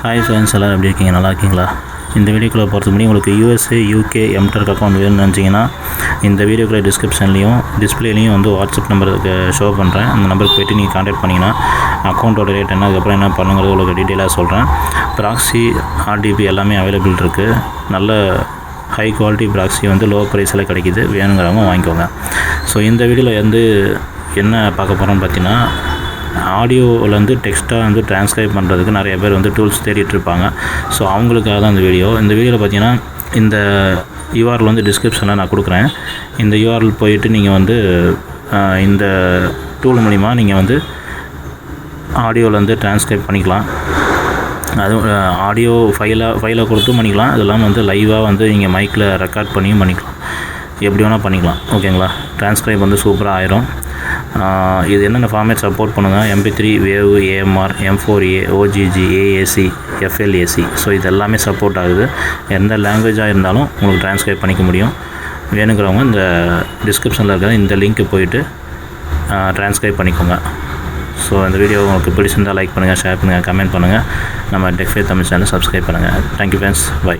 Hi friends, எல்லோரும் எப்படி இருக்கீங்க? நல்லா இருக்கீங்களா? இந்த வீடியோக்குள்ளே போகிறதுக்கு முன்னாடி உங்களுக்கு USA, UK எம்டர்க் அக்கௌண்ட் வேணும்னு நினச்சிங்கன்னா இந்த வீடியோக்குள்ளே டிஸ்கிரிப்ஷன்லேயும் டிஸ்பிளேலையும் வந்து வாட்ஸ்அப் நம்பருக்கு ஷோ பண்ணுறேன். அந்த நம்பருக்கு போய்ட்டு நீங்கள் கான்டாக்ட் பண்ணிங்கன்னா அக்கௌண்ட்டோட ரேட் என்ன, அதுக்கப்புறம் என்ன பண்ணுங்கிறது உங்களுக்கு டீட்டெயிலாக சொல்கிறேன். ப்ராக்ஸி, RDP எல்லாமே அவைலபிள் இருக்குது. நல்ல ஹை குவாலிட்டி ப்ராக்ஸி வந்து லோ ப்ரைஸில் கிடைக்கிது. வேணுங்கிறவங்க வாங்கிக்கோங்க. ஸோ இந்த வீடியோவில் வந்து என்ன பார்க்க போகிறோம்னு பார்த்தீங்கன்னா, ஆடியோவிலேருந்து டெக்ஸ்ட்டாக வந்து ட்ரான்ஸ்கிரைப் பண்ணுறதுக்கு நிறைய பேர் வந்து டூல்ஸ் தேடிட்டுருப்பாங்க. ஸோ அவங்களுக்காக தான் இந்த வீடியோவில் பார்த்தீங்கன்னா இந்த URL வந்து டிஸ்கிரிப்ஷனில் நான் கொடுக்குறேன். இந்த URL போயிட்டு நீங்கள் வந்து இந்த டூல் மூலிமா நீங்கள் வந்து ஆடியோவிலேருந்து ட்ரான்ஸ்கிரைப் பண்ணிக்கலாம். அதுவும் ஆடியோ ஃபைலை கொடுத்தும் பண்ணிக்கலாம். அது இல்லாமல் வந்து லைவாக வந்து நீங்கள் மைக்கில் ரெக்கார்ட் பண்ணியும் பண்ணிக்கலாம். எப்படி வேணால் பண்ணிக்கலாம். ஓகேங்களா? ட்ரான்ஸ்கிரைப் வந்து சூப்பராக ஆயிரும். இது என்னென்ன ஃபார்மேட் சப்போர்ட் பண்ணுங்கள்? MP3, wave, AMR, M4A, OGG, AAC, FLAC. So இது எல்லாமே சப்போர்ட் ஆகுது. எந்த லாங்குவேஜாக இருந்தாலும் உங்களுக்கு ட்ரான்ஸ்கிரைப் பண்ணிக்க முடியும். வேணுங்கிறவங்க இந்த டிஸ்கிரிப்ஷனில் இருக்கிற இந்த லிங்க்கு போயிட்டு ட்ரான்ஸ்கிரைப் பண்ணிக்கோங்க. ஸோ இந்த வீடியோ உங்களுக்கு பிடிச்சிருந்தால் லைக் பண்ணுங்கள், ஷேர் பண்ணுங்கள், கமெண்ட் பண்ணுங்கள். நம்ம டெக் ஃபே தமிழ் சேனல் சப்ஸ்கிரைப் பண்ணுங்கள். Thank you friends. பை.